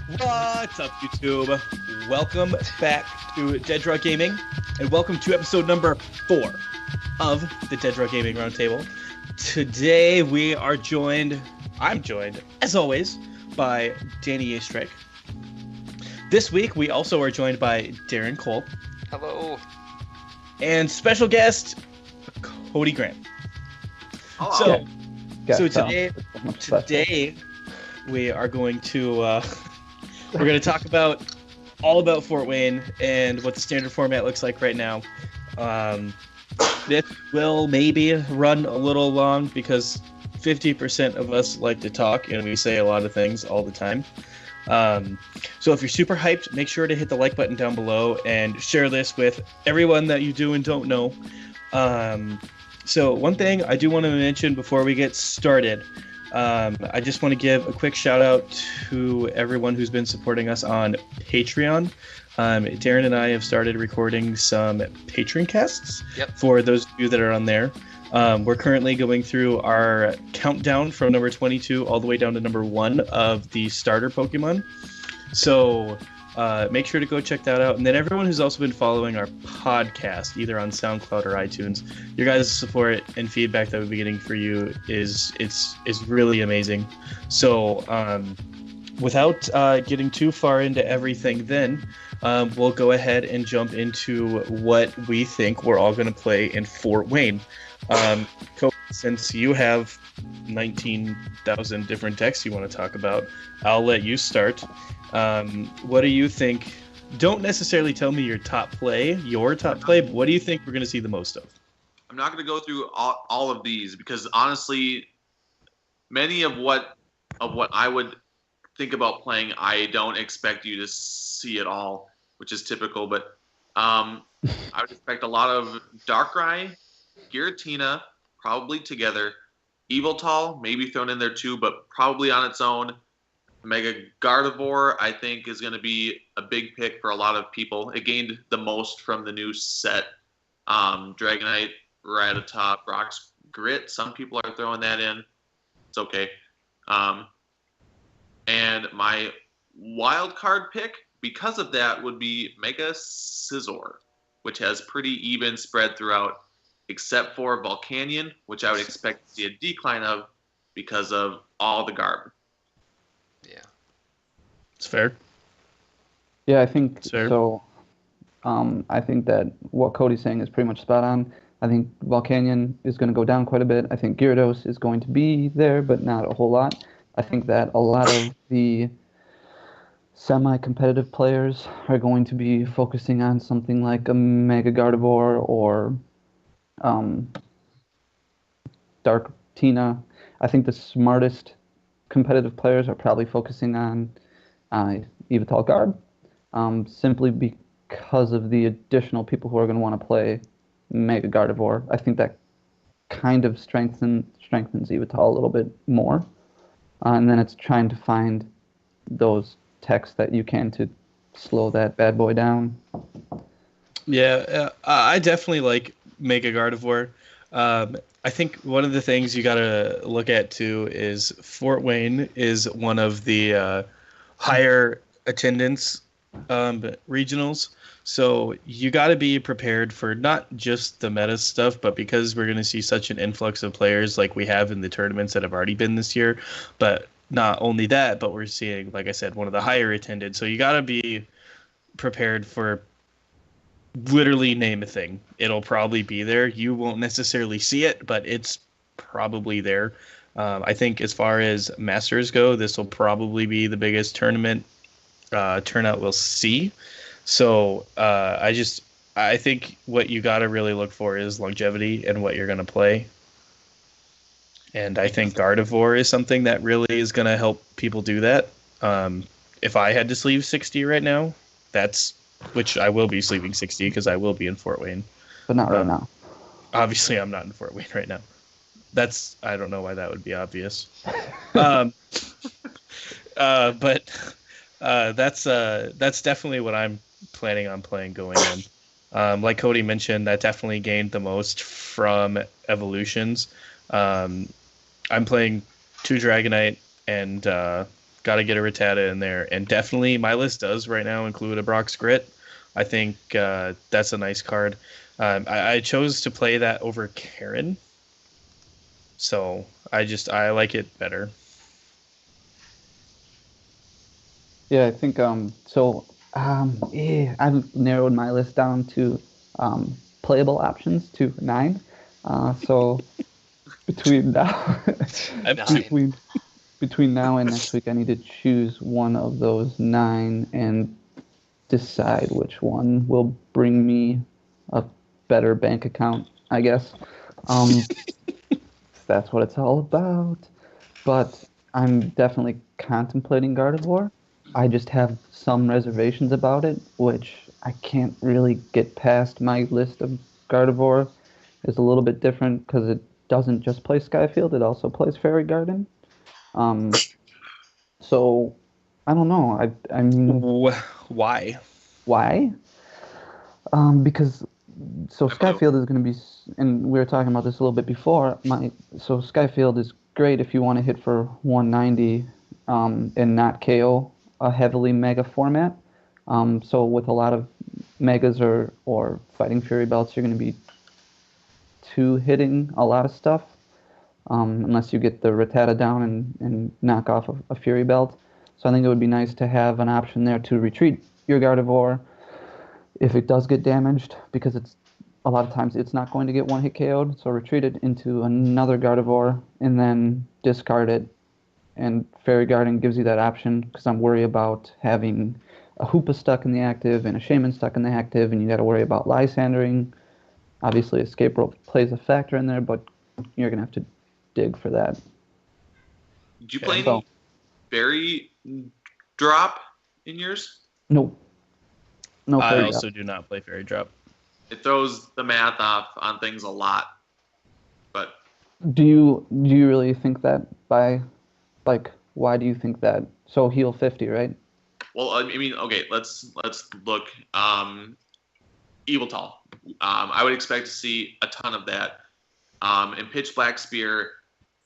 What's up, YouTube? Welcome back to Dead Draw Gaming, and welcome to episode number 4 of the Dead Draw Gaming Roundtable. Today I'm joined, as always, by Danny Astrike. This week, we also are joined by Darrin Cole. Hello. And special guest, Cody Grant. Hello. So today we are going to we're going to talk all about Fort Wayne and what the standard format looks like right now. This will maybe run a little long because 50% of us like to talk and we say a lot of things all the time. So if you're super hyped, make sure to hit the like button down below and share this with everyone that you do and don't know. So one thing I do want to mention before we get started, I just want to give a quick shout out to everyone who's been supporting us on Patreon. Darrin and I have started recording some Patreon casts for those of you that are on there. We're currently going through our countdown from number 22 all the way down to number 1 of the starter Pokemon. So make sure to go check that out. And then everyone who's also been following our podcast, either on SoundCloud or iTunes, your guys' support and feedback that we've been getting for you is really amazing. So without getting too far into everything then, we'll go ahead and jump into what we think we're all going to play in Fort Wayne. Cody, since you have 19,000 different decks you want to talk about, I'll let you start. What do you think? Don't necessarily tell me your top play, but what do you think we're going to see the most of? I'm not going to go through all of these because honestly, many of what I would think about playing, I don't expect you to see it all, which is typical. But I would expect a lot of Darkrai, Giratina, probably together, Yveltal, maybe thrown in there too, but probably on its own. Mega Gardevoir, I think, is going to be a big pick for a lot of people. It gained the most from the new set. Dragonite, Rattata, Brock's Grit. Some people are throwing that in. It's okay. And my wild card pick, because of that, would be Mega Scizor, which has pretty even spread throughout, except for Volcanion, which I would expect to see a decline of because of all the garb. Yeah. It's fair. Yeah, I think it's fair. So. I think that what Cody's saying is pretty much spot on. I think Volcanion is going to go down quite a bit. I think Gyarados is going to be there, but not a whole lot. I think that a lot of the semi-competitive players are going to be focusing on something like a Mega Gardevoir or Darktina. I think the smartest competitive players are probably focusing on Yveltal Garb, simply because of the additional people who are going to want to play Mega Gardevoir. I think that kind of strengthens Yveltal a little bit more. And then it's trying to find those techs that you can to slow that bad boy down. Yeah, I definitely like Mega Gardevoir. I think one of the things you got to look at too is Fort Wayne is one of the higher attendance regionals. So you got to be prepared for not just the meta stuff, but because we're going to see such an influx of players like we have in the tournaments that have already been this year. But not only that, but we're seeing, like I said, one of the higher attended. So you got to be prepared for literally name a thing. It'll probably be there. You won't necessarily see it, but it's probably there. I think as far as Masters go, this will probably be the biggest tournament turnout we'll see. So I think what you got to really look for is longevity and what you're going to play. And I think Gardevoir is something that really is going to help people do that. If I had to sleeve 60 right now, which I will be sleeving 60 because I will be in Fort Wayne. But not right now. Obviously, I'm not in Fort Wayne right now. I don't know why that would be obvious. But that's definitely what I'm planning on playing going in. Like Cody mentioned, that definitely gained the most from evolutions. I'm playing 2 Dragonite and got to get a Rattata in there, and definitely my list does right now include a Brock's Grit. I think that's a nice card. I chose to play that over Karen, so I like it better. Yeah, I think I've narrowed my list down to playable options to 9. So between now between now and next week, I need to choose one of those 9 and decide which one will bring me a better bank account, I guess. That's what it's all about. But I'm definitely contemplating Gardevoir. I just have some reservations about it, which I can't really get past. My list of Gardevoir is a little bit different because it doesn't just play Skyfield, it also plays Fairy Garden. So I don't know. I mean, why? Why? Because Skyfield is going to be, and we were talking about this a little bit before. So Skyfield is great if you want to hit for 190 and not KO a heavily mega format. So with a lot of megas or fighting Fury Belts, you're going to be hitting a lot of stuff. Unless you get the Rattata down and knock off a Fury Belt. So I think it would be nice to have an option there to retreat your Gardevoir if it does get damaged, because a lot of times it's not going to get one hit KO'd. So retreat it into another Gardevoir and then discard it. And Fairy Garden gives you that option, because I'm worried about having a Hoopa stuck in the active and a Shaman stuck in the active, and you got to worry about Lysandering. Obviously, Escape Rope plays a factor in there, but you're going to have to dig for that. Did you play any Fairy Drop in yours? No. No. I also do not play Fairy Drop. It throws the math off on things a lot. But do you really think that why do you think that? So heal 50, right? Well, I mean, okay, let's look. Eviltal. I would expect to see a ton of that. And Pitch Black Spear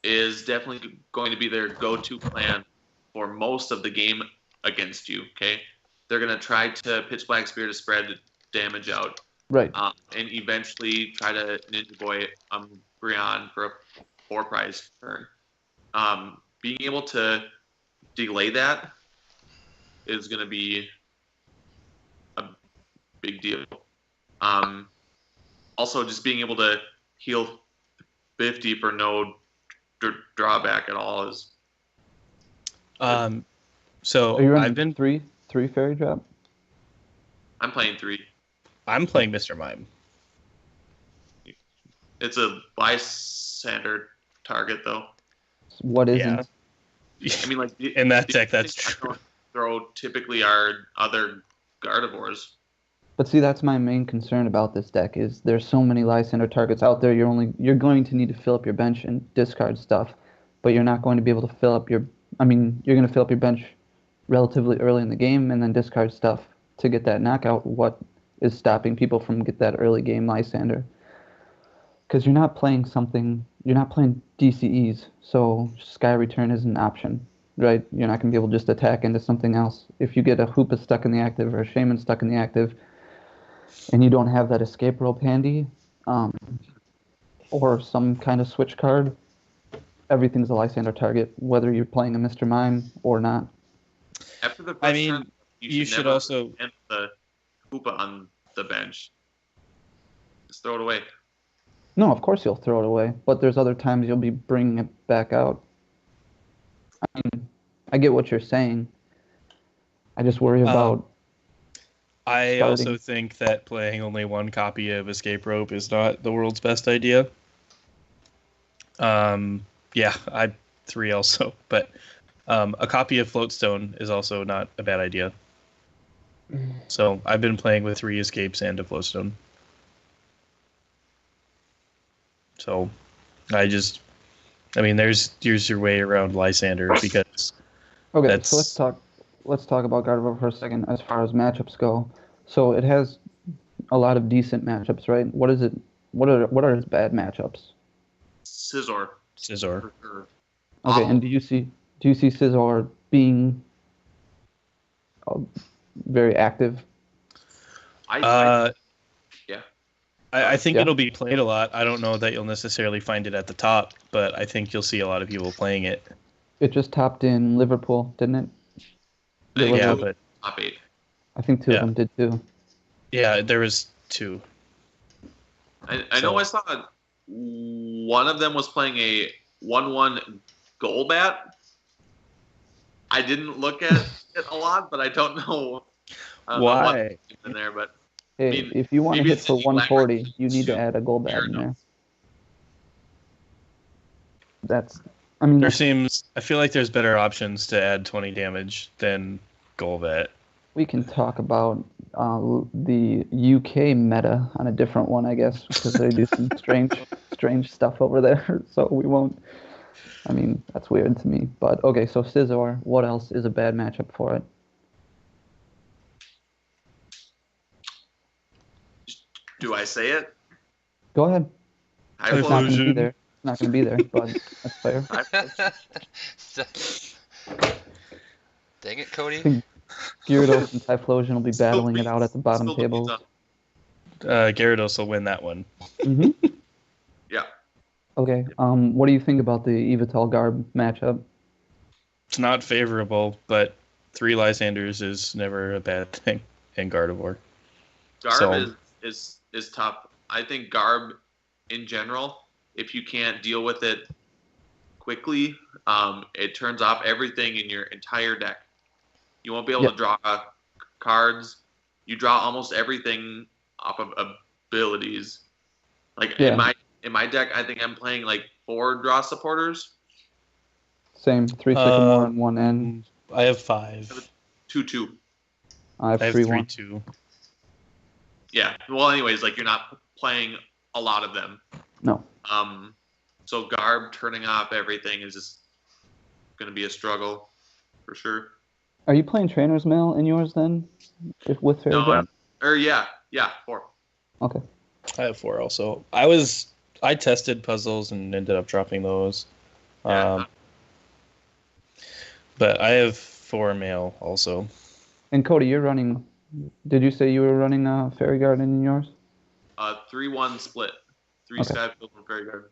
is definitely going to be their go-to plan for most of the game against you. Okay, they're going to try to Pitch Black Spear to spread damage out, right? And eventually try to Ninja Boy Brian for a 4-prize turn. Being able to delay that is going to be a big deal. Also, just being able to heal 50 for no drawback at all is. So are you running I've been three Fairy Drop? I'm playing 3. I'm playing Mr. Mime. It's a Lysander target though. What isn't? Yeah. I mean, like in that deck, that's true. Throw typically are other Gardevoirs. But see, that's my main concern about this deck is there's so many Lysander targets out there. You're going to need to fill up your bench and discard stuff, but you're not going to be able to fill up you're going to fill up your bench relatively early in the game and then discard stuff to get that knockout. What is stopping people from get that early game Lysander? Because you're not playing DCEs, so Sky Return is an option, right? You're not going to be able to just attack into something else. If you get a Hoopa stuck in the active or a Shaman stuck in the active, and you don't have that escape rope handy, or some kind of switch card, everything's a Lysander target, whether you're playing a Mr. Mime or not. After the first turn, you should also end the Hoopa on the bench. Just throw it away. No, of course you'll throw it away, but there's other times you'll be bringing it back out. I mean, I get what you're saying. I just worry about I also think that playing only one copy of Escape Rope is not the world's best idea. Yeah, I 3 also, but a copy of Floatstone is also not a bad idea. So I've been playing with 3 Escapes and a Floatstone. So there's your way around Lysander because okay. So let's talk about Gardevoir for a second as far as matchups go. So it has a lot of decent matchups, right? What is it? What are its bad matchups? Scizor. Scizor. Okay, and do you see Do you see Scizor being very active? I think Yeah. it'll be played a lot. I don't know that you'll necessarily find it at the top, but I think you'll see a lot of people playing it. It just topped in Liverpool, didn't it? Yeah, but top 8. I think two of them did too. Yeah, there was 2. I know I saw one of them was playing a 1/1 Golbat. I didn't look at it a lot, but I don't know why what's in there. But Hey, I mean, if you want to maybe hit it's for the 140, you need to to add a gold bat in Gyarados. there. I feel like there's better options to add 20 damage than Golbat. We can talk about the UK meta on a different one, I guess, because they do some strange stuff over there. So we won't. I mean, that's weird to me. But okay, so Scizor, what else is a bad matchup for it? Do I say it? Go ahead. High It's not going to be Typhlosion. there. It's not going to be there, but that's fair. Dang it, Cody. Gyarados and Typhlosion will be battling it out at the bottom Still tables. beats up. Gyarados will win that one. Mm-hmm. Yeah. Okay. What do you think about the Yveltal Garb matchup? It's not favorable, but 3 Lysanders is never a bad thing in Gardevoir. Garb So- is tough. I think Garb in general, if you can't deal with it quickly, it turns off everything in your entire deck. You won't be able to draw cards. You draw almost everything off of abilities. Like in my deck, I think I'm playing like 4 draw supporters. Same. 3 Sycamore and 1 N. I have 5. 2/2. I have I have 3 3 1. 2. Yeah. Well, anyways, like you're not playing a lot of them. No. So Garb turning off everything is just going to be a struggle for sure. Are you playing Trainer's Mail in yours then? With Fairy Drop? Yeah, 4. Okay. I have 4 also. I tested puzzles and ended up dropping those. Yeah. But I have 4 mail also. And Cody, you're running. Did you say you were running Fairy Garden in yours? 3-1 split. 3 Okay. Skyfield and Fairy Garden.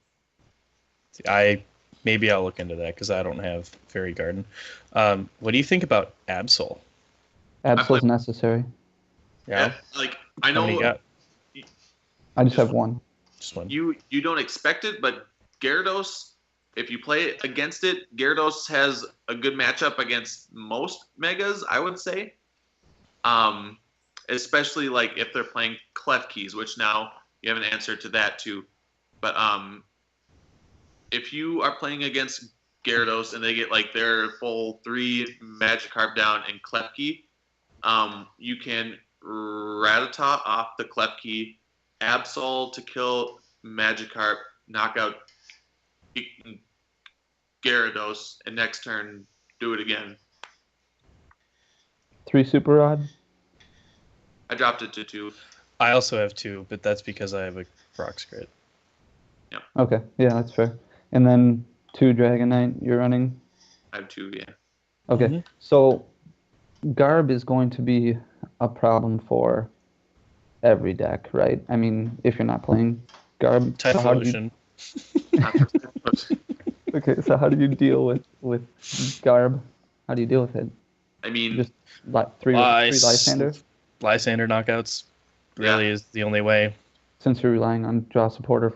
Maybe I'll look into that because I don't have Fairy Garden. What do you think about Absol? Absol's necessary. Yeah. Like I How many you know got? I just have 1. Just 1. you don't expect it, but Gyarados, if you play against it, Gyarados has a good matchup against most Megas, I would say. Especially like if they're playing Klefkis, which now you have an answer to that too. But if you are playing against Gyarados and they get like their full 3 Magikarp down in Klefki, you can Rattata off the Klefki, Absol to kill Magikarp, knock out Gyarados, and next turn do it again. 3 Super Rod? I dropped it to 2. I also have 2, but that's because I have a Rock Crit. Okay. Yeah, that's fair. And then 2 Dragonite you're running? I have 2, yeah. Okay. Mhm. So Garb is going to be a problem for every deck, right? I mean, if you're not playing Garb. so how do you- Typhlosion. Okay, so how do you deal with Garb? How do you deal with it? I mean, Just like 3 Lysander? Lysander knockouts really is the only way. Since you're relying on draw supporter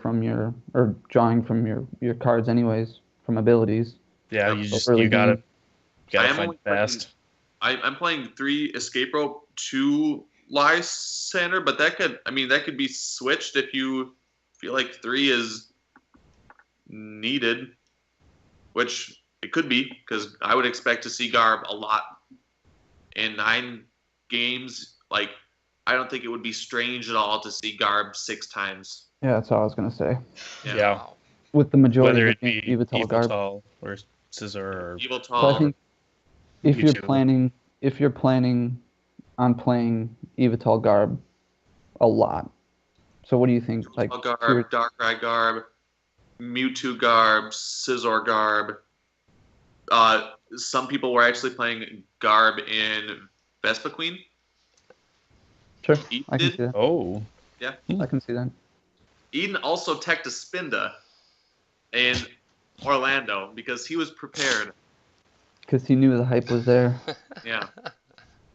or drawing from your cards anyways, from abilities. Yeah, early you gotta I am find only it fast. I'm playing 3 Escape Rope, 2 Lysander, but that could be switched if you feel like 3 is needed, which it could be, because I would expect to see Garb a lot in 9 games. Like, I don't think it would be strange at all to see Garb 6 times. Yeah, that's all I was gonna say. Yeah. Wow. With the majority Whether of it be the Yveltal Garb. Yveltal or Scissor or Evil So I Tall. think if you're Mewtwo. planning on playing Yveltal Garb a lot, so what do you think? Like Garb, pure- Darkrai Garb, Mewtwo Garb, Scizor Garb, some people were actually playing Garb in Vespa Queen. Sure, Eden I can did. see that. Oh. Yeah. I can see that. Eden also teched a Spinda in Orlando because he was prepared. Because he knew the hype was there. Yeah.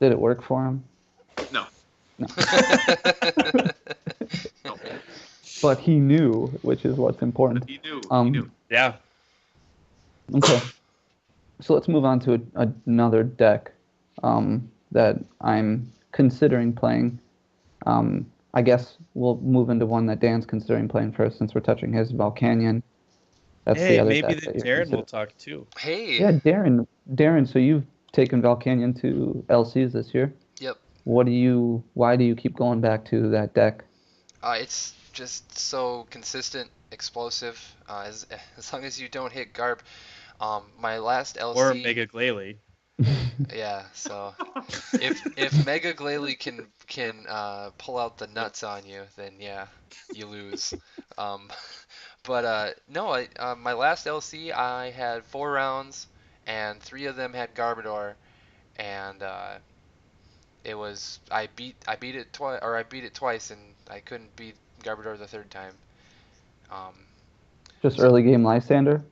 Did it work for him? No. No. No. But he knew, which is what's important. He knew. Um, He knew. Yeah. Okay. So let's move on to another deck that I'm considering playing. I guess we'll move into one that Dan's considering playing first, since we're touching his Volcanion. That's the Hey, other maybe deck that you're Darrin will considering. talk too. Hey. Yeah, Darrin. So you've taken Volcanion to LCs this year. Yep. Why do you keep going back to that deck? It's just so consistent, explosive. As long as you don't hit Garb. My last LC. Or Mega Glalie. Yeah. So if Mega Glalie can pull out the nuts on you, then yeah, you lose. But no, my last LC I had 4 rounds, and 3 of them had Garbodor, and I beat it twice, and I couldn't beat Garbodor the third time. Just early game Lysander?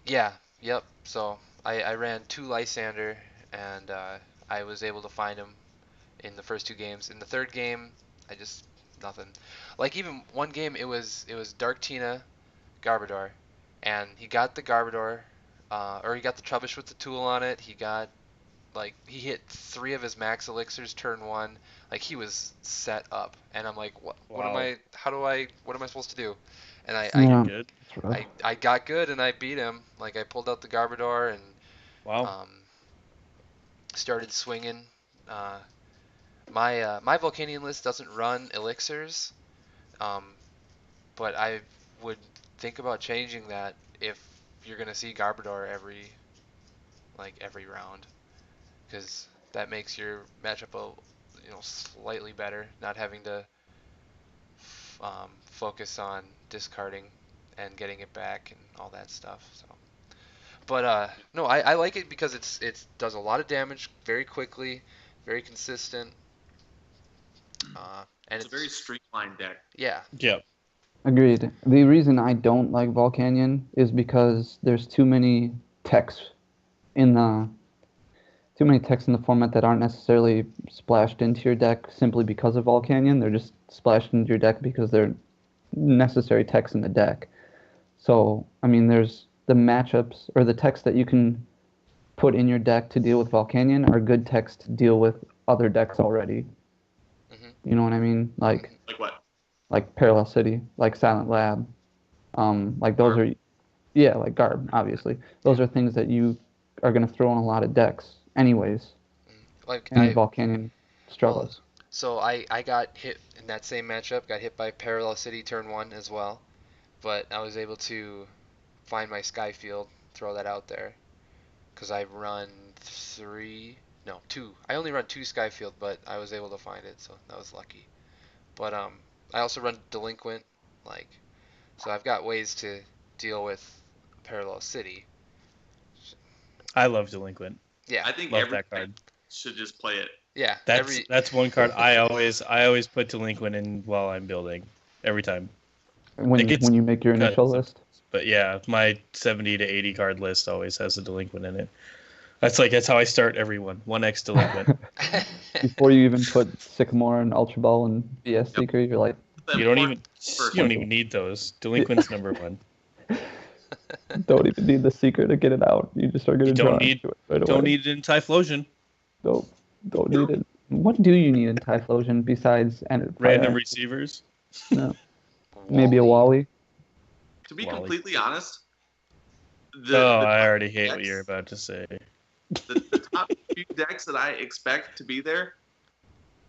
Yeah, yep. So I ran 2 Lysander, and I was able to find him in the first 2 games. In the third game, I just nothing. Like even one game, it was Dark Tina, Garbodor, and he got the Garbodor, or he got the Trubbish with the tool on it. He hit 3 of his max elixirs turn 1. Like he was set up, and I'm like, what am Wow. what am I supposed to do? And Yeah. Good. That's rough. I got good, and I beat him. Like I pulled out the Garbodor and Wow. started swinging. My Volcanion list doesn't run elixirs, but I would think about changing that if you're gonna see Garbodor every round, because that makes your matchup slightly better, not having to focus on discarding and getting it back and all that stuff. So, but no, I like it because it does a lot of damage very quickly, very consistent, and It's a very streamlined deck. yeah. Yeah. Agreed. The reason I don't like Volcanion is because there's too many techs in the format that aren't necessarily splashed into your deck simply because of Volcanion. They're just splashed into your deck because they're necessary techs in the deck. So, I mean, there's the matchups or the techs that you can put in your deck to deal with Volcanion are good techs to deal with other decks already. Mhm. You know what I mean? Like what? Like Parallel City, like Silent Lab. Like those Garb. are, yeah, like Garb, obviously. Those are things that you are going to throw in a lot of decks anyways. Like And Volcanion struggles. So I got hit in that same matchup, got hit by Parallel City turn 1 as well, but I was able to find my Skyfield, throw that out there, because I run 2. I only run 2 Skyfield, but I was able to find it, so that was lucky. But I also run Delinquent, so I've got ways to deal with Parallel City. I love Delinquent. Yeah, I think Love every that card. should just play it. yeah. That's one card I always put Delinquent in while I'm building every time. When you make your initial list. But yeah, my 70 to 80 card list always has a Delinquent in it. That's how I start everyone. 1x Delinquent. Before you even put Sycamore and Ultra Ball and BS Seeker, you're like, You don't even need those. Delinquent's number 1. don't even need the Seeker to get it out. You just are going to draw into it right away. Don't need it in Typhlosion. Don't need it. What do you need in Typhlosion besides Random receivers? No. Maybe a Wally. To be Wally. completely honest, I already hate what you're about to say. the top few decks that I expect to be there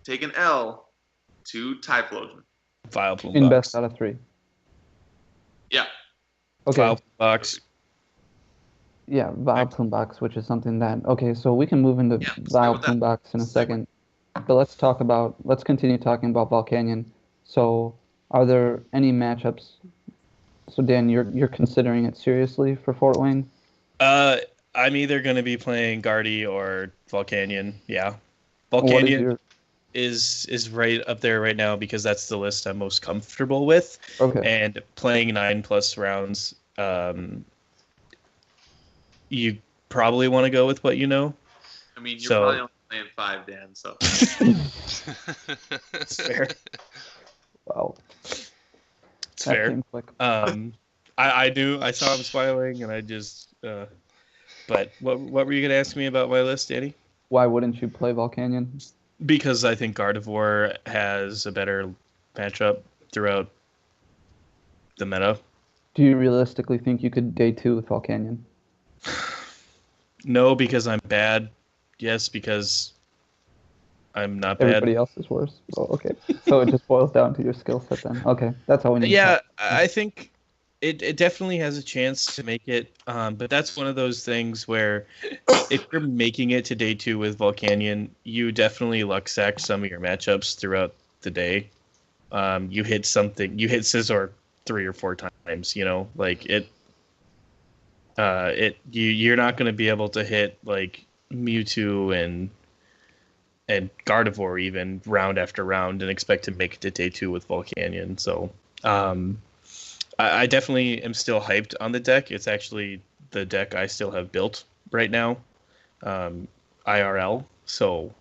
take an L to Typhlosion. Vileplume In Box. best out of 3. Yeah. Okay. Vileplume Box. Yeah, Vileplume Box, which is something that... Okay, so we can move into Vileplume Box in a second. But let's continue talking about Volcanion. So, are there any matchups? So, Dan, you're considering it seriously for Fort Wayne? I I'm either going to be playing Guardy or Volcanion. Yeah. What is Volcanion your... is right up there right now because that's the list I'm most comfortable with. Okay. And playing 9+ rounds, you probably want to go with what you know. I mean, you're So- probably only playing 5, Dan. So It's fair. Wow. It's That fair. came quick. I do. I saw him smiling, and I just. But what were you gonna ask me about my list, Danny? Why wouldn't you play Volcanion? Because I think Gardevoir has a better matchup throughout the meta. Do you realistically think you could day 2 with Volcanion? No, because I'm bad. Yes, because I'm not bad. Everybody else is worse. Oh, okay. So it just boils down to your skill set then. Okay, that's all we need. Yeah, to talk. I think it definitely has a chance to make it. But that's one of those things where if you're making it to day 2 with Volcanion, you definitely luck sack some of your matchups throughout the day. You hit Scizor 3 or 4 times. Like it. You're not going to be able to hit like Mewtwo and Gardevoir even round after round and expect to make it to day 2 with Volcanion. So I definitely am still hyped on the deck. It's actually the deck I still have built right now, IRL. So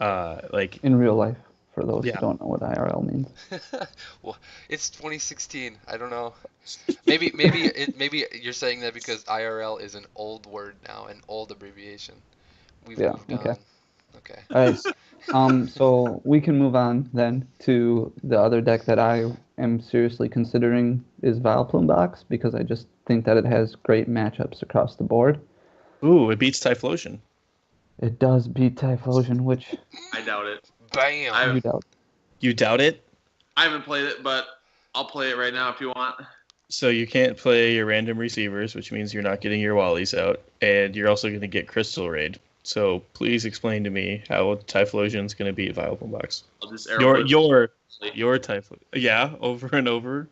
like In real life, for those Yeah. who don't know what IRL means. Well, it's 2016. I don't know. Maybe you're saying that because IRL is an old word now, an old abbreviation. We've Yeah, moved okay. on. Okay. All right. So we can move on then to the other deck that I am seriously considering is Vileplume Box because I just think that it has great matchups across the board. ooh, it beats Typhlosion. It does beat Typhlosion, which I doubt it. Bam. you doubt. You doubt it? I haven't played it, but I'll play it right now if you want. So you can't play your random receivers, which means you're not getting your Wallies out, and you're also going to get Crystal Raid. So please explain to me how Typhlosion's going to beat Vileplume Box. I'll just arrow Your it. Typhlosion. Yeah, over and over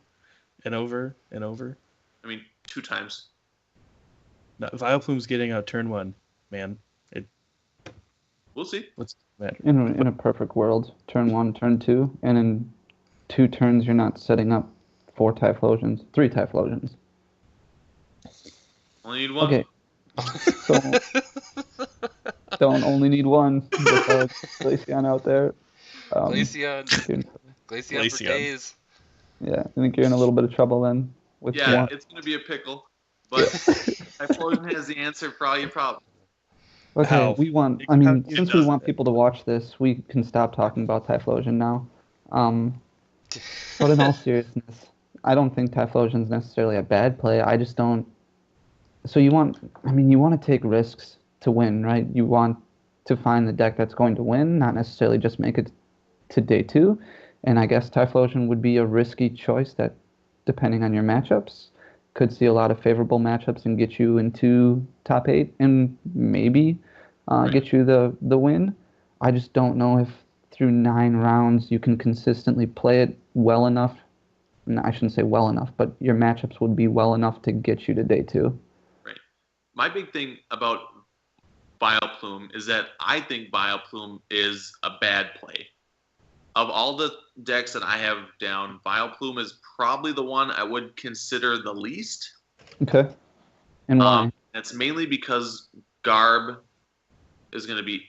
and over and over. I mean, 2 times. No, Vileplume's getting out turn 1, man. We'll see. What's the matter? In a perfect world, turn 1, turn 2, and in 2 turns you're not setting up 4 Typhlosions, 3 Typhlosions. Only need 1. Okay. So don't only need 1. Glaceon out there. Glaceon. Glaceon for Glaceon. days. Yeah, I think you're in a little bit of trouble then. With Yeah, 1. it's going to be a pickle. But Typhlosion has the answer for all your problems. Okay, How? I mean, It since we does want it. people to watch this, we can stop talking about Typhlosion now. But in all seriousness, I don't think Typhlosion's necessarily a bad play. I just don't. So you want to take risks to win, right? You want to find the deck that's going to win, not necessarily just make it to day 2. And I guess Typhlosion would be a risky choice that, depending on your matchups, could see a lot of favorable matchups and get you into top 8 and maybe get you the win. I just don't know if through 9 rounds you can consistently play it well enough. No, I shouldn't say well enough, but your matchups would be well enough to get you to day 2. Right. My big thing about Vileplume is that I think Vileplume is a bad play. Of all the decks that I have down, Vileplume is probably the one I would consider the least. Okay. And why? That's mainly because Garb is going to be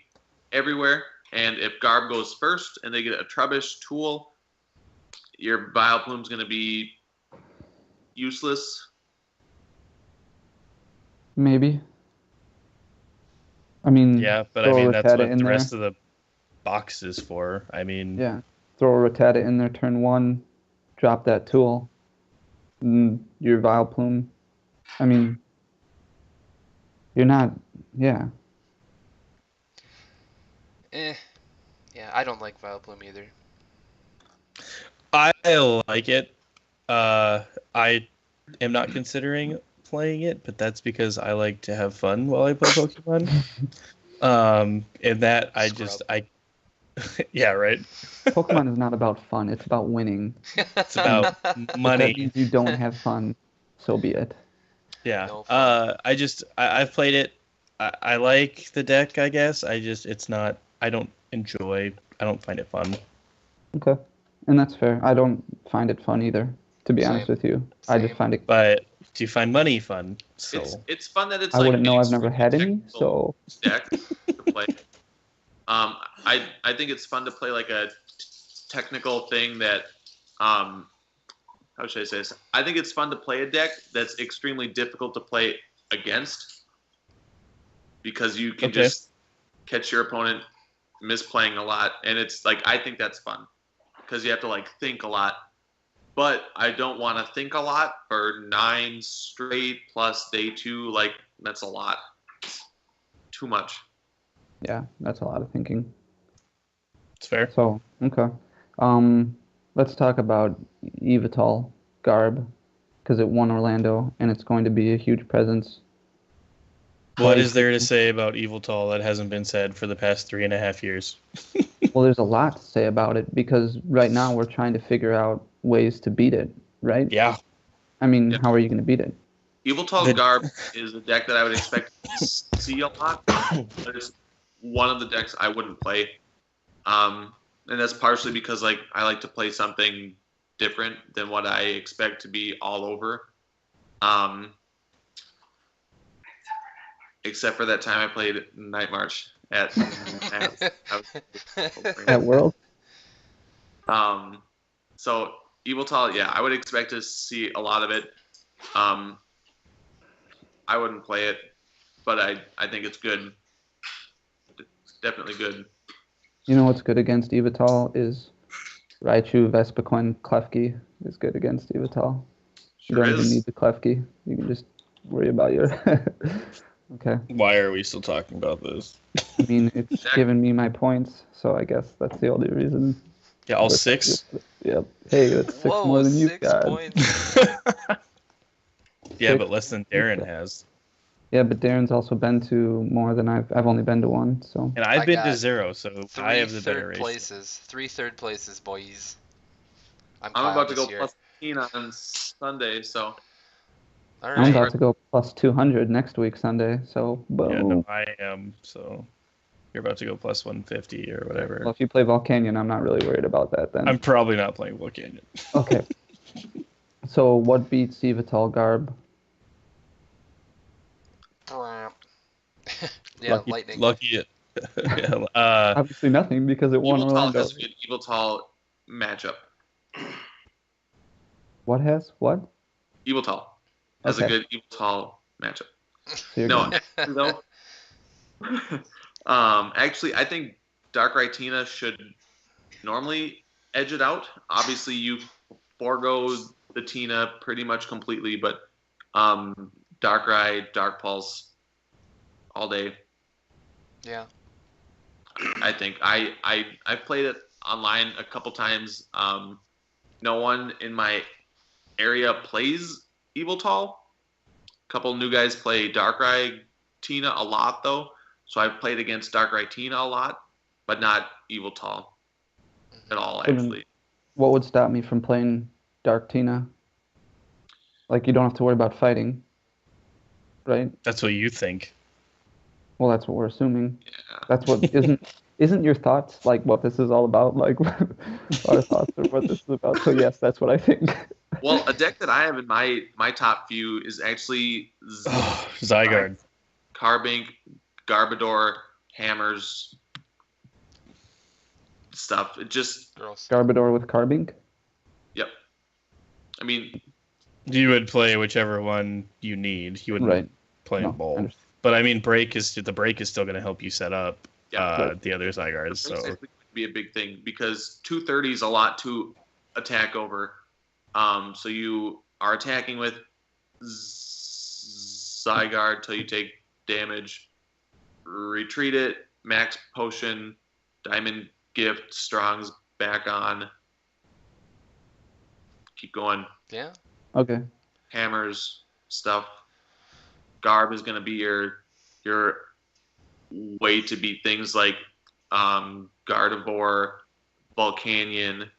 everywhere. And if Garb goes first and they get a Trubbish tool, your Vileplume's going to be useless. Maybe. I mean, Yeah, but I throw a mean that's Rattata what in the there. rest of the box is for. I mean, Yeah. Throw a Rattata in there, turn 1, drop that tool. Your Vileplume. I mean, you're not. Yeah. Yeah, I don't like Vileplume either. I like it. I am not considering playing it, but that's because I like to have fun while I play Pokemon. And that I just yeah, right. Pokemon is not about fun. It's about winning. It's about If that money. means you don't have fun, so be it. Yeah. No fun. I've played it. I like the deck, I guess. It's not. I don't find it fun. Okay, and that's fair. I don't find it fun either, to be honest Same. with you. I just Same. find it. But do you find money fun? So It's fun that it's I like wouldn't know. an I've never had any, technical so deck to play. I think it's fun to play like a technical thing that how should I say this? I think it's fun to play a deck that's extremely difficult to play against because you can just catch your opponent misplaying a lot, and it's like I think that's fun because you have to like think a lot. But I don't want to think a lot for 9 straight plus day 2. Like that's a lot. Too much. yeah, that's a lot of thinking. it's fair. So okay, let's talk about Evital Garb because it won Orlando, and it's going to be a huge presence. What is there to say about Evil Tall that hasn't been said for the past 3.5 years? Well, there's a lot to say about it because right now we're trying to figure out ways to beat it, right? Yeah. I mean, Yeah. how are you going to beat it? Evil Tall Garb is a deck that I would expect to see a lot, but it's one of the decks I wouldn't play. And that's partially because like I like to play something different than what I expect to be all over. Except for that time I played Night March at At World? So Evil Tall, yeah, I would expect to see a lot of it. I wouldn't play it, but I think it's good. It's definitely good. You know what's good against Evital is Raichu, Vespiquen, Klefki is good against Evital. You Sure don't even is. need the Klefki. You can just worry about your... Okay. Why are we still talking about this? I mean, it's given me my points, so I guess that's the only reason. Yeah, all 6? Yep. Hey, that's 6 Whoa, more than you 6 got. points. Yeah, 6 but less than Darrin has. Yeah, but Darren's also been to more than I've only been to 1, so. And I've I been to got 0, so I have the better race. 3 third places, boys. I'm Kyle about to this go year. plus 15 on Sunday, so All I'm right. about to go plus 200 next week Sunday, so boom. Yeah, no, I am, so you're about to go plus 150 or whatever. Well, if you play Volcanion, I'm not really worried about that then. I'm probably not playing Volcanion. Okay. So what beats Evital Garb? Yeah, Lucky. lightning. Lucky. Yeah, Obviously nothing because it won Evil Tall Orlando. has a good Evil Tall matchup. What has? What? Evil Tall has a Okay. good Evil Tall matchup. So you're No, good. no. Actually, I think Dark Rhytina should normally edge it out. Obviously, you forego the Tina pretty much completely, but Darkrai, Dark Pulse, all day. Yeah. I think I've played it online a couple times. No one in my area plays Evil Tall. A couple new guys play Darkrai Tina a lot though, so I've played against Darkrai Tina a lot, but not Evil Tall at all actually. What would stop me from playing Dark Tina? Like, you don't have to worry about fighting, right? that's what you think. Well, that's what we're assuming. Yeah. That's what isn't your thoughts like what this is all about? Like, our thoughts are what this is about. So yes, that's what I think. Well, a deck that I have in my top few is actually Zygarde. Carbink, Garbodor, Hammers, stuff. It just, Gross. Garbodor with Carbink. yep. I mean, You would play whichever one you need. You wouldn't Right. play No, them both. understand. But I mean, the break is still going to help you set up yeah, the other Zygardes. So it's going to be a big thing because 230 is a lot to attack over. So you are attacking with Zygarde till you take damage, retreat it, max potion, diamond gift, Strong's back on. Keep going. Yeah. Okay. Hammers, stuff. Garb is going to be your way to beat things like Gardevoir, Volcanion,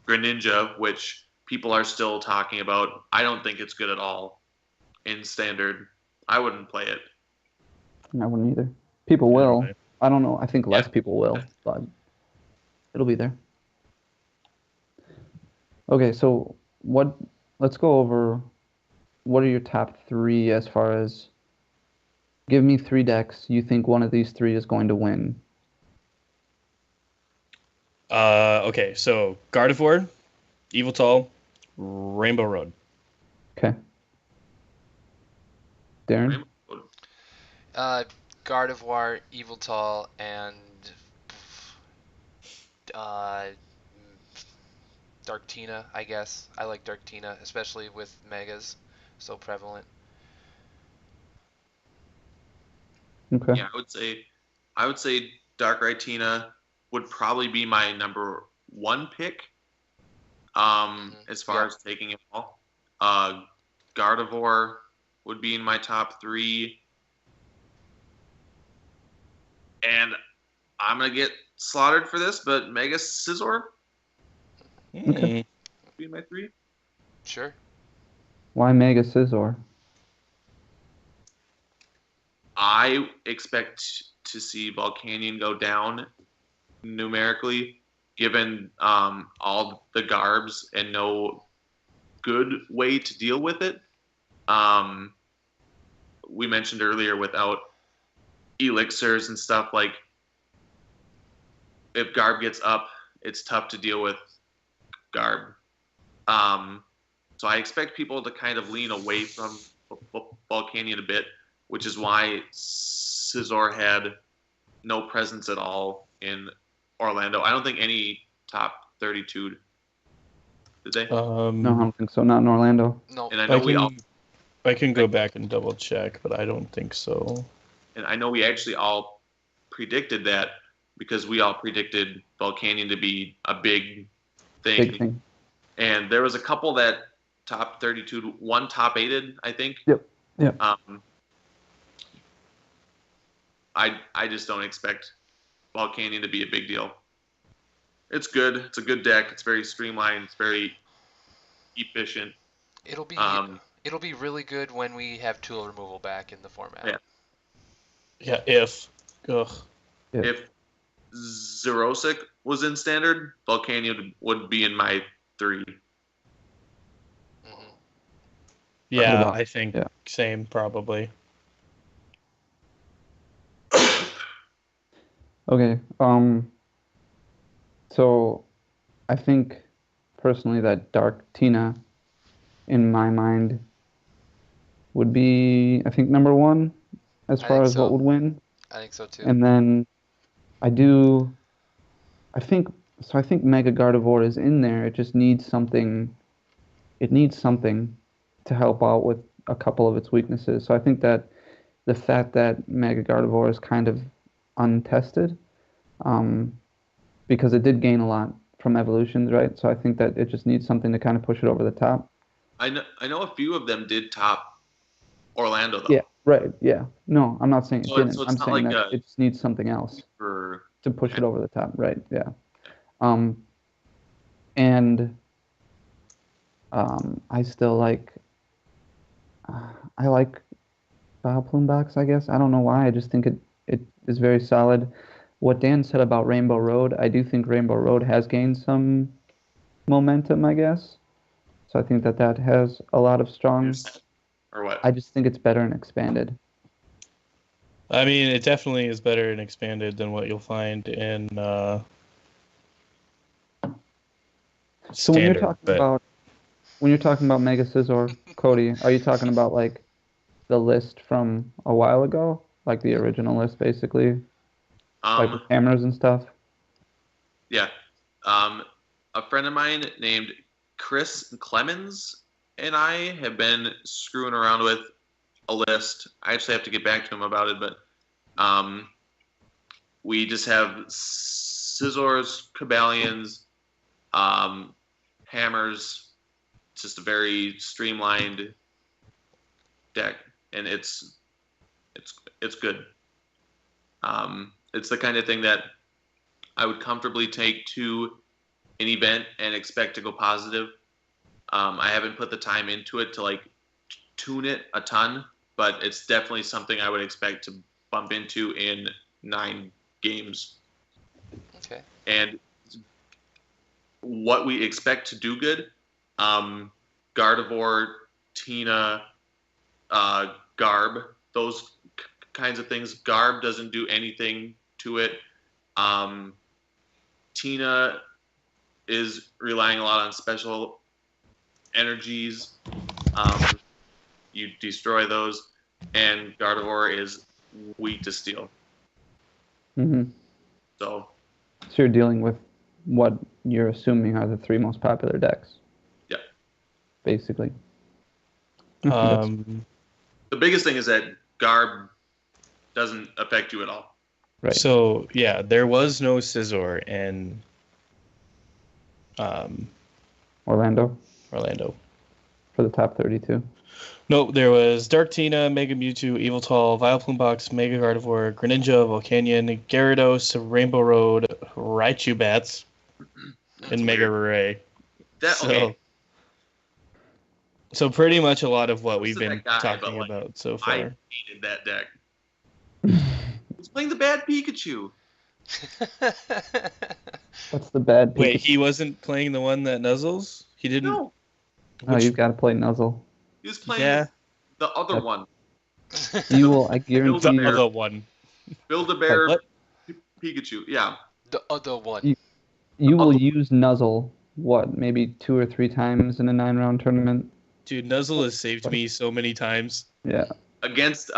Greninja, which people are still talking about. I don't think it's good at all in Standard. I wouldn't play it. I wouldn't either. People will. Right. I don't know. I think less people will, but it'll be there. Okay, so let's go over what are your top 3 as far as give me 3 decks you think one of these 3 is going to win. Okay, so Gardevoir, Yveltal, Rainbow Road. Okay. Darrin? Gardevoir, Yveltal, and Darktina, I guess. I like Darktina, especially with Megas so prevalent. Okay. Yeah, I would say Darkrai Tina would probably be my number 1 pick. As far as taking it all. Gardevoir would be in my top 3. And I'm gonna get slaughtered for this, but Mega Scizor Okay. would be my 3. Sure. Why Mega Scizor? I expect to see Volcanion go down numerically, given all the garbs and no good way to deal with it. We mentioned earlier without elixirs and stuff, like if Garb gets up, it's tough to deal with Garb. So I expect people to kind of lean away from Volcanion a bit, which is why Scizor had no presence at all in Orlando. I don't think any top 32 did they? No, I don't think so. Not in Orlando. No. And I know I can go back and double check, but I don't think so. And I know we actually all predicted that because we all predicted Volcanion to be a big thing. Big thing. And there was a couple that top 32, one top 8'd, I think. Yep. I just don't expect Volcanion to be a big deal. It's good. It's a good deck. It's very streamlined. It's very efficient. It'll be really good when we have tool removal back in the format. Yeah. Yeah, if. Ugh. Yeah. If Xerosic was in Standard, Volcanion would be in my 3. Mm-hmm. Yeah, I think same probably. Okay. So I think personally that Dark Tina in my mind would be, I think, number 1 as far as what would win. I think so too. And then I think Mega Gardevoir is in there. It just needs something. It needs something to help out with a couple of its weaknesses. So I think that the fact that Mega Gardevoir is kind of untested, because it did gain a lot from evolutions, right? So I think that it just needs something to kind of push it over the top. I know a few of them did top Orlando, though. Yeah, right. Yeah. No, I'm not saying it didn't. So it's I'm not saying like that it just needs something else to push it over the top. Right. Yeah. And I still like. I like Vileplume Box, I guess. I don't know why. I just think it is very solid. What Dan said about Rainbow Road, I do think Rainbow Road has gained some momentum, I guess. So I think that has a lot of strong. Or what? I just think it's better and expanded. I mean, it definitely is better and expanded than what you'll find in So Standard. When you're talking about Mega Scizor, Cody, are you talking about like the list from a while ago, like the original list, basically, like with cameras and stuff? Yeah. A friend of mine named Chris Clemens and I have been screwing around with a list. I actually have to get back to him about it, but we just have Scizors, Cobalions, Hammers. It's just a very streamlined deck, and it's good. It's the kind of thing that I would comfortably take to an event and expect to go positive. I haven't put the time into it to like tune it a ton, but it's definitely something I would expect to bump into in 9 games. Okay. And what we expect to do good, Gardevoir, Tina, Garb, those kinds of things. Garb doesn't do anything to it. Tina is relying a lot on special energies. You destroy those, and Gardevoir is weak to steel. Mm-hmm. So you're dealing with what you're assuming are the 3 most popular decks. Yeah. Basically. The biggest thing is that Garb doesn't affect you at all. Right. So yeah, there was no Scizor in Orlando for the top 32. No, there was Darktina, Mega Mewtwo, Yveltal, Vileplume Box, Mega Gardevoir, Greninja, Volcanion, Gyarados, Rainbow Road, Raichu Bats, and Mega Ray. So pretty much a lot of what we've been talking about so far. I hated that deck. He's playing the bad Pikachu. What's the bad Pikachu? Wait, he wasn't playing the one that nuzzles? He didn't? No. Oh, you've got to play Nuzzle. He was playing the other one. You will, I guarantee the other one. Build-A-Bear Pikachu, yeah. The other one. You will use Nuzzle, what, maybe 2 or 3 times in a 9-round tournament? Dude, Nuzzle has saved me so many times. Yeah. Against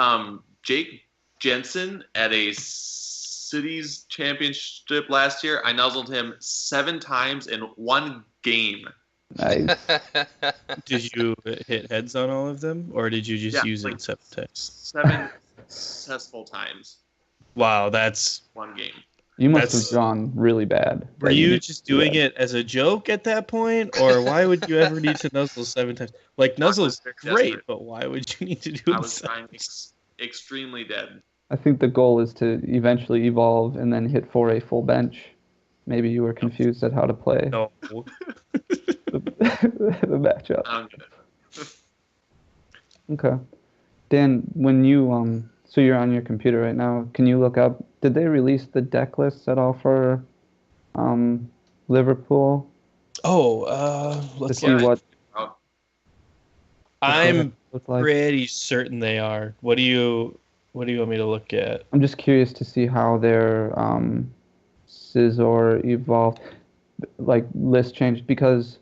Jake Jensen at a cities championship last year, I nuzzled him 7 times in 1 game. Nice. Did you hit heads on all of them, or did you just use it 7 times? 7 successful times. Wow, that's 1 game. You must have drawn really bad. Were you just doing it as a joke at that point, or why would you ever need to nuzzle 7 times? Like, nuzzle's great, but why would you need to do it? I was trying extremely dead. I think the goal is to eventually evolve and then hit for a full bench. Maybe you were confused at how to play. No. the matchup. Okay. Dan, when you so you're on your computer right now, can you look up, did they release the deck lists at all for Liverpool? Let's see what I'm pretty certain they are. What do you want me to look at? I'm just curious to see how their Scizor evolved, like list changed, because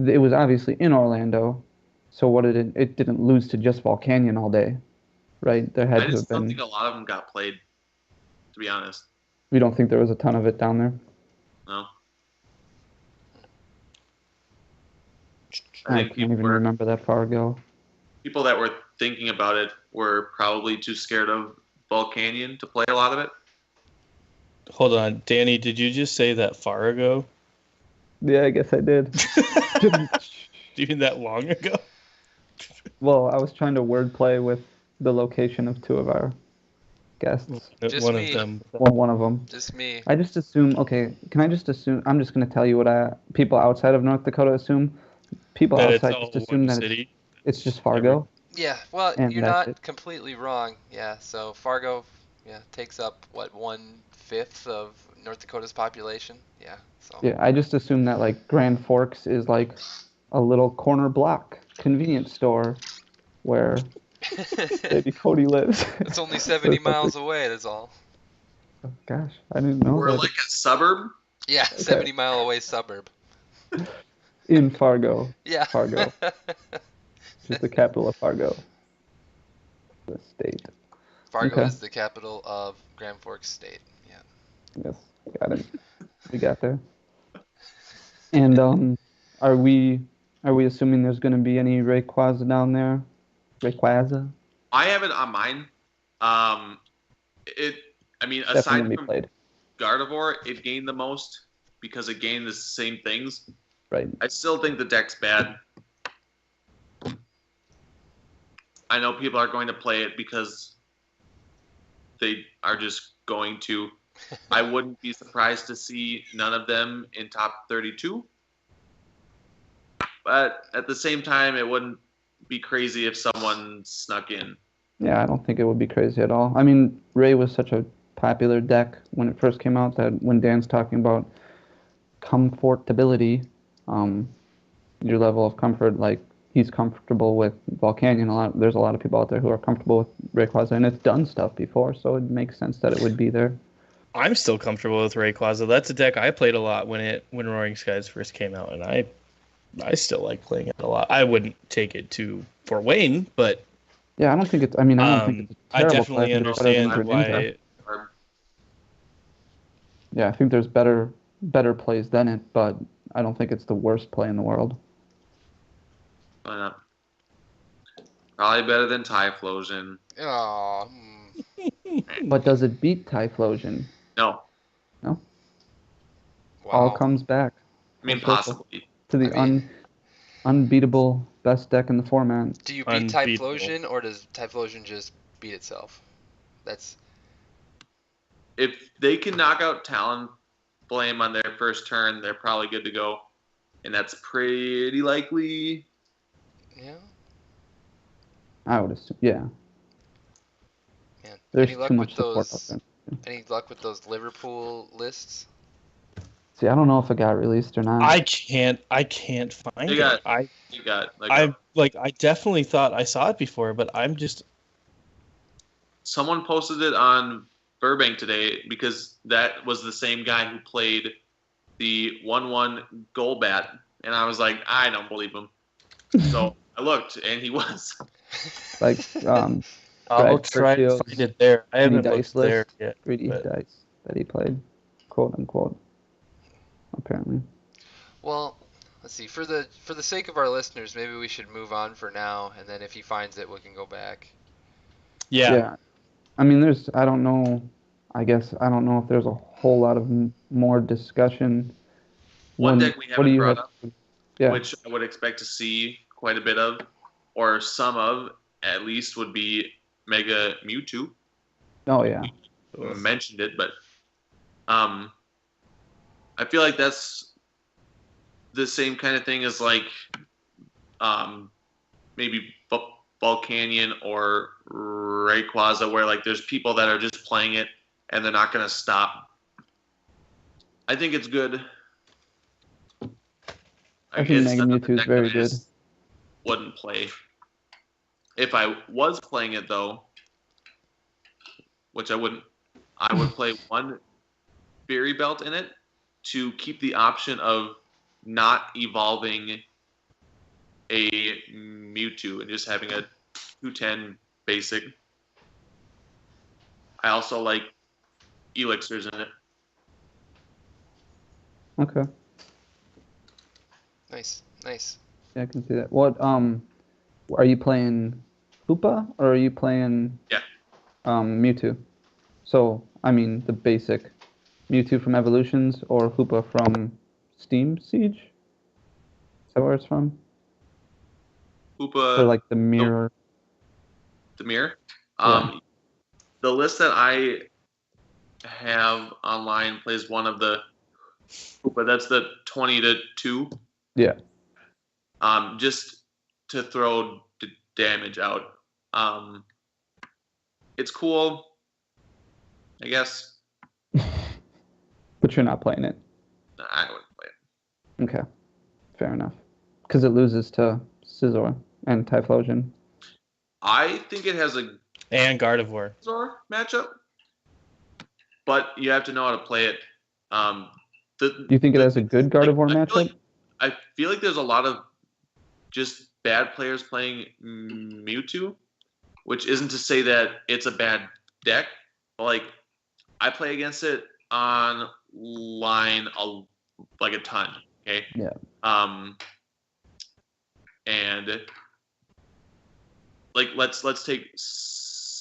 it was obviously in Orlando, so it didn't lose to just Volcanion all day, right? There had to have been. I don't think a lot of them got played, to be honest. We don't think there was a ton of it down there? No. I can't even remember that far ago. People that were thinking about it were probably too scared of Volcanion to play a lot of it. Hold on, Danny, did you just say that far ago? Yeah, I guess I did. Do you mean that long ago? Well, I was trying to wordplay with the location of 2 of our guests. Just one me. of them. Well, one of them. Just me. I just assume. Okay, can I just assume? I'm just going to tell you what people outside of North Dakota assume. People that outside just assume that it's just Fargo. Yeah, well, and you're not completely wrong. Yeah, so Fargo, takes up what 1/5 of North Dakota's population. Yeah, so. Yeah, I just assume that like Grand Forks is like a little corner block convenience store where maybe Cody lives. It's only 70 miles away. That's all. Oh, gosh, I didn't know. We're like a suburb. Yeah, 70-mile away suburb. In Fargo. Yeah. Fargo. Which is the capital of Fargo. The state. Fargo is the capital of Grand Forks State. Yeah. Yes, got it. We got there. And are we assuming there's going to be any Rayquaza down there? Rayquaza? I have it on mine. Aside Definitely from played. Gardevoir, it gained the most because it gained the same things. Right. I still think the deck's bad. I know people are going to play it because they are just going to. I wouldn't be surprised to see none of them in top 32. But at the same time, it wouldn't be crazy if someone snuck in. Yeah, I don't think it would be crazy at all. I mean, Ray was such a popular deck when it first came out that when Dan's talking about comfortability, your level of comfort, like he's comfortable with Volcanion. There's a lot of people out there who are comfortable with Rayquaza, and it's done stuff before, so it makes sense that it would be there. I'm still comfortable with Rayquaza. That's a deck I played a lot when Roaring Skies first came out, and I still like playing it a lot. I wouldn't take it to Fort Wayne, but yeah, I don't think it's. I mean, I don't think it's a terrible I definitely play. understand why. Yeah, I think there's better plays than it, but I don't think it's the worst play in the world. Why not? Probably better than Typhlosion. Oh. But does it beat Typhlosion? No. No? Wow. All comes back. I mean, possibly. To the unbeatable best deck in the format. Do you beat Typhlosion, or does Typhlosion just beat itself? That's... If they can knock out Talonflame on their first turn, they're probably good to go. And that's pretty likely. Yeah. I would assume, yeah. Man, There's any luck too much with support those? out there. Any luck with those Liverpool lists? See, I don't know if it got released or not. I can't find it. I definitely thought I saw it before, but I'm just. Someone posted it on Burbank today because that was the same guy who played the 1/1 Golbat, and I was like, I don't believe him. So I looked, and he was. Like, I'll try to find it there. I haven't looked there yet. 3D dice that he played, quote unquote. Apparently. Well, let's see. For the sake of our listeners, maybe we should move on for now, and then if he finds it, we can go back. Yeah. I mean, I don't know if there's a whole lot of more discussion. One deck we haven't brought up, yeah. which I would expect to see quite a bit of, or some of, at least, would be Mega Mewtwo. Oh, yeah. We mentioned it, but I feel like that's the same kind of thing as like maybe Volcanion or Rayquaza, where like there's people that are just playing it and they're not going to stop. I think it's good. I think Mega Mewtwo is very good. Wouldn't play. If I was playing it though, which I wouldn't, I would play one Berry Belt in it to keep the option of not evolving a Mewtwo and just having a 210 basic. I also like elixirs in it. Okay. Nice. Yeah, I can see that. What are you playing Hoopa or are you playing Mewtwo? So, I mean the basic Mewtwo from Evolutions or Hoopa from Steam Siege? Is that where it's from? Hoopa. Or like the mirror. The mirror? Yeah. The list that I have online plays one of the Hoopa. That's the 20-2. Yeah. Just to throw damage out. It's cool, I guess. But you're not playing it. I wouldn't play it. Okay. Fair enough. Because it loses to Scizor and Typhlosion. I think it has a and Gardevoir Scizor matchup, but you have to know how to play it. Do you think it has a good Gardevoir matchup? I feel like there's a lot of just bad players playing Mewtwo, which isn't to say that it's a bad deck. But like, I play against it online like a ton. Okay. Yeah. And like let's take Scizor.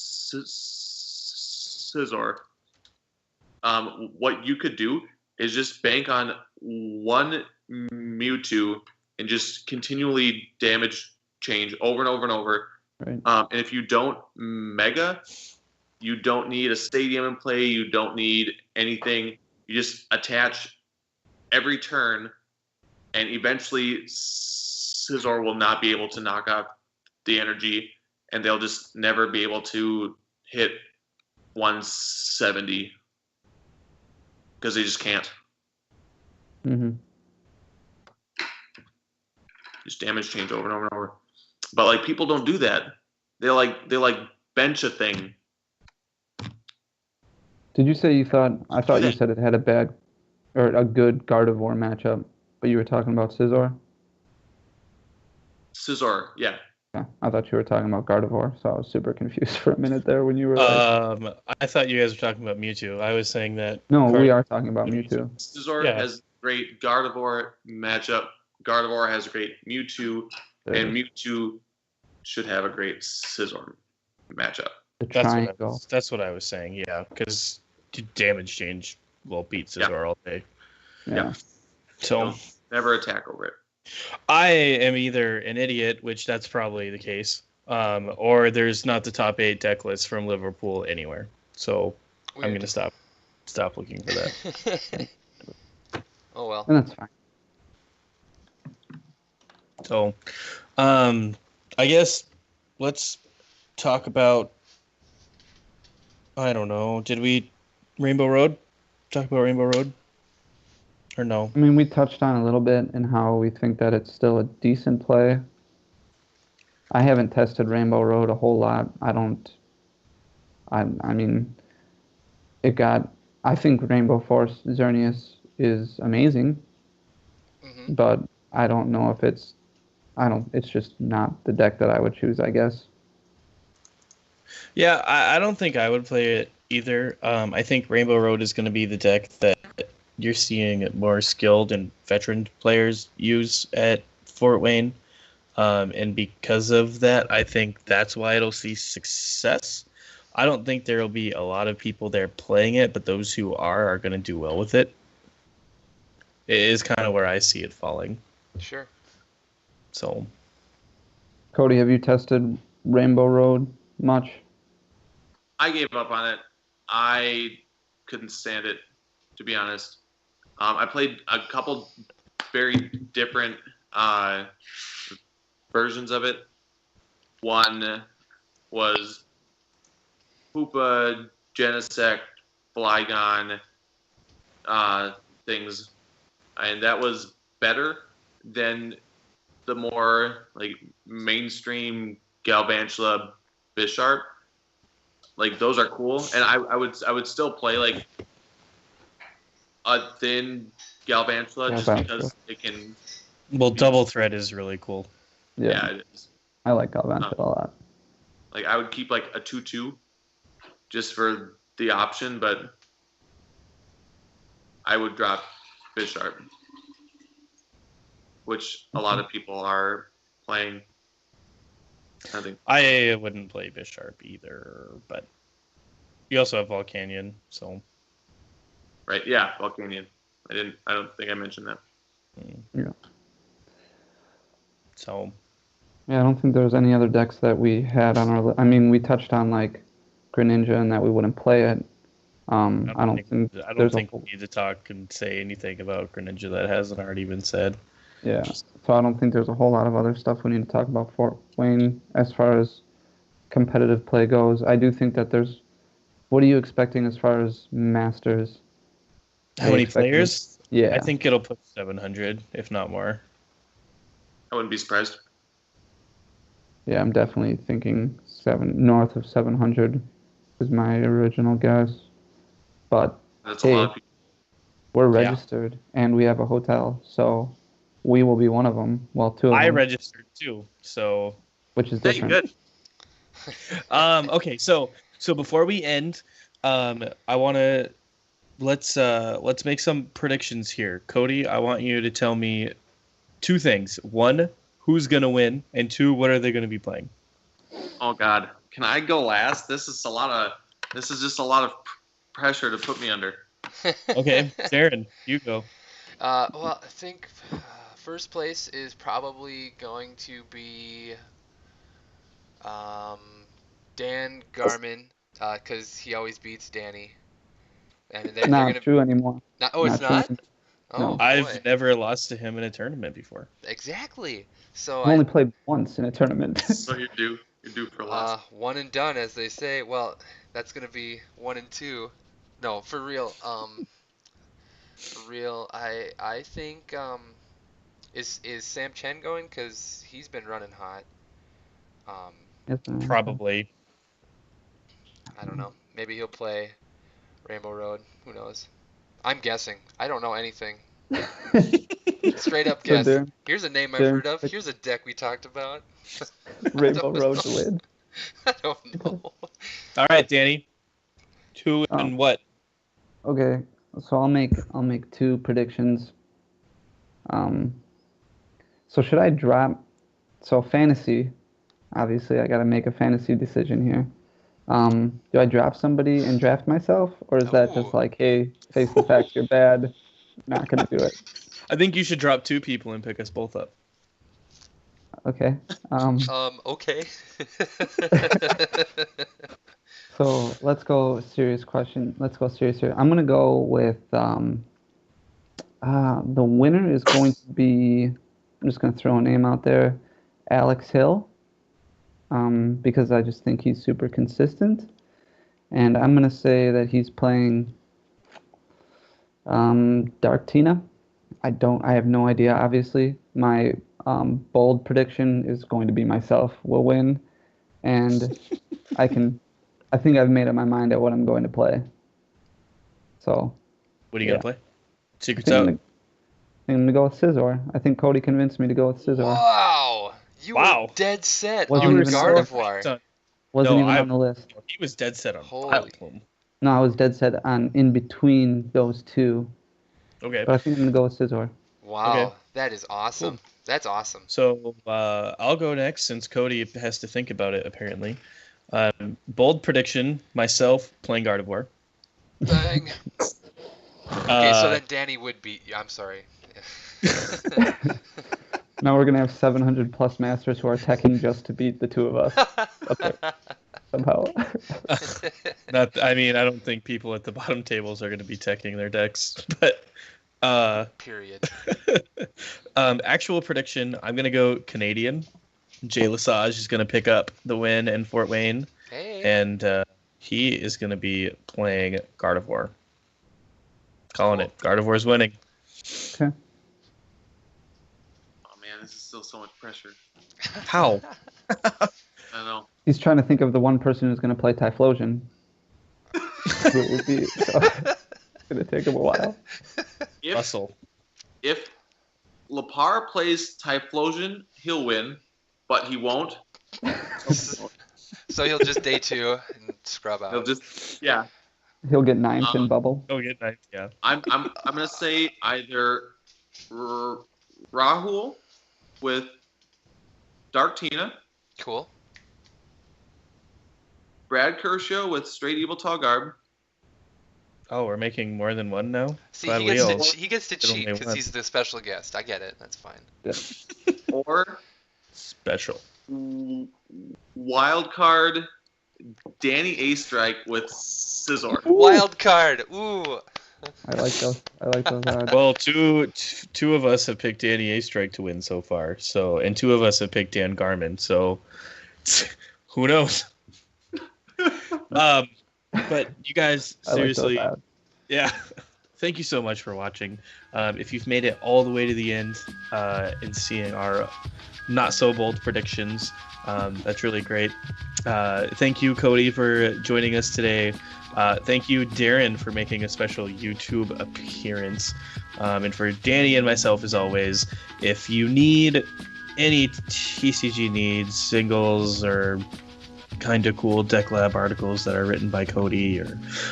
What you could do is just bank on one Mewtwo and just continually damage change over and over and over. Right. And if you don't Mega, you don't need a stadium in play. You don't need anything. You just attach every turn, and eventually Scizor will not be able to knock out the energy, and they'll just never be able to hit 170 because they just can't. Mm-hmm. Just damage change over and over and over. But like people don't do that. They like bench a thing. Did you say you thought? I thought you said it had a bad or a good Gardevoir matchup, but you were talking about Scizor. Scizor, yeah. Yeah, I thought you were talking about Gardevoir, so I was super confused for a minute there when you were like... I thought you guys were talking about Mewtwo. I was saying that... No, we are talking about Mewtwo. Scizor has great Gardevoir matchup. Gardevoir has a great Mewtwo, and Mewtwo should have a great Scizor matchup. The triangle. That's what I was saying, yeah, because damage change will beat Scizor all day. Yeah. So never attack over it. I am either an idiot, which that's probably the case, or there's not the top 8 deck list from Liverpool anywhere. So I'm going to stop looking for that. Oh, well. And that's fine. So I guess let's talk about, I don't know, did we Rainbow Road? Talk about Rainbow Road? Or no? I mean, we touched on a little bit in how we think that it's still a decent play. I haven't tested Rainbow Road a whole lot. I mean, I think Rainbow Force Xerneas is amazing, but I don't know if it's just not the deck that I would choose, I guess. Yeah, I don't think I would play it either. I think Rainbow Road is going to be the deck that you're seeing more skilled and veteran players use at Fort Wayne. And because of that, I think that's why it'll see success. I don't think there will be a lot of people there playing it, but those who are going to do well with it. It is kind of where I see it falling. Sure. So, Cody, have you tested Rainbow Road much? I gave up on it. I couldn't stand it, to be honest. I played a couple very different versions of it. One was Hoopa, Genesect, Flygon things, and that was better than the more like mainstream Galvantula, Bisharp. Like those are cool, and I would still play like a thin Galvantula just because it can. Well, Double Threat is really cool. Yeah, it is. I like Galvantula a lot. Like I would keep like a 2/2 just for the option, but I would drop Bisharp, which a lot of people are playing. I think I wouldn't play Bisharp either, but you also have Volcanion, so. Right? Yeah, Volcanion. I don't think I mentioned that. Yeah. So. Yeah, I don't think there's any other decks that we had on our list. I mean, we touched on like Greninja and that we wouldn't play it. I don't think we need to talk and say anything about Greninja that hasn't already been said. Yeah. So I don't think there's a whole lot of other stuff we need to talk about Fort Wayne as far as competitive play goes. I do think that there's. What are you expecting as far as Masters? How many players? Yeah. I think it'll put 700, if not more. I wouldn't be surprised. Yeah, I'm definitely thinking north of 700 is my original guess. But that's a lot of people. We're registered and we have a hotel, so we will be one of them. Well, two of them. I registered too, so. Which is different. Good. Okay, so before we end, I want to let's make some predictions here. Cody, I want you to tell me two things. One, who's gonna win, and two, what are they gonna be playing? Oh God, can I go last? This is just a lot of pressure to put me under. Okay, Darrin, you go. Well, I think first place is probably going to be Dan Garmin, because he always beats Danny. And they're Not gonna... true anymore. It's not? Oh, I've boy. never lost to him in a tournament before. Exactly. So I've only played once in a tournament. So you're due for a loss. one and done, as they say. Well, that's gonna be 1 and 2. No, for real. For real. I think is Sam Chen going? Cause he's been running hot. Probably. I don't know. Maybe he'll play Rainbow Road. Who knows? I'm guessing. I don't know anything. Straight up So guess. Darrin- Here's a name I've Darrin- heard of. Here's a deck we talked about. Rainbow Road to win. I don't know. All right, Danny. 2 Oh. and what? Okay, so I'll make 2 predictions. So should I drop? So fantasy, obviously I got to make a fantasy decision here. Do I drop somebody and draft myself, or is that just Ooh. like, hey, face the facts, you're bad, not gonna do it? I think you should drop 2 people and pick us both up. Okay. Okay. So let's go serious question. Let's go serious here. I'm gonna go with the winner is going to be. I'm just gonna throw a name out there, Alex Hill. Because I just think he's super consistent, and I'm gonna say that he's playing Dark Tina. I have no idea. Obviously, my bold prediction is going to be myself will win, and I think I've made up my mind at what I'm going to play. So. What are you Yeah. gonna play? Secrets I think out. I'm gonna go with Scizor. I think Cody convinced me to go with Scizor. Wow. You Wow. were dead set Wasn't on even Gardevoir. So- Wasn't No, even I- on the list. He was dead set on Holy. Vileplume. No, I was dead set on in between those 2, Okay. but I think I'm gonna go with Scizor. Wow. Okay. That is awesome. Cool. That's awesome. So I'll go next since Cody has to think about it apparently. Bold prediction: myself playing Gardevoir. Bang. Okay, so then Danny would beat you. I'm sorry. Now we're gonna have 700 plus masters who are teching just to beat the 2 of us. Okay. Somehow. I don't think people at the bottom tables are going to be teching their decks, but Period. actual prediction: I'm going to go Canadian. Jay Lesage is going to pick up the win in Fort Wayne, Hey. and he is going to be playing Gardevoir. Calling it. Gardevoir's winning. Okay. Oh man, this is still so much pressure. How? I don't know. He's trying to think of the one person who's gonna play Typhlosion. Who it would be, so it's gonna take him a while. Russell. If Lepar plays Typhlosion, he'll win, but he won't. So he'll just day 2 and scrub out. He'll just He'll get 9th in bubble. Oh, good night. Yeah. I'm gonna say either Rahul with Dark Tina, Cool. Brad Kershaw with Straight Evil Tall Garb, Oh, we're making more than one now? See, Glad he we all- gets to It'll cheat be because one. he's the special guest. I get it. That's fine. or Special. wild card Danny A Strike with Scizor. Wild card. Ooh. I like those odds. Well, two of us have picked Danny A Strike to win so far. So, and 2 of us have picked Dan Garmin. So, who knows? But you guys, I like those seriously, odds. yeah. Thank you so much for watching. If you've made it all the way to the end and seeing our not so bold predictions, that's really great. Thank you, Cody, for joining us today. Thank you, Darrin, for making a special YouTube appearance. And for Danny and myself, as always, if you need any TCG needs, singles, or kind of cool Deck Lab articles that are written by Cody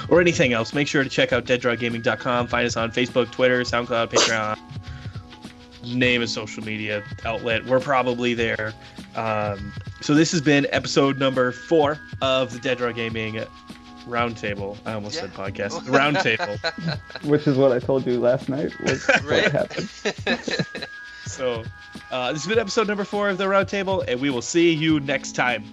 or anything else, make sure to check out deaddrawgaming.com. Find us on Facebook, Twitter, SoundCloud, Patreon, name a social media outlet. We're probably there. So this has been episode number 4 of the Dead Draw Gaming Roundtable. I almost said podcast. The Roundtable. Which is what I told you last night was what Right? happened. So this has been episode number 4 of the Roundtable, and we will see you next time.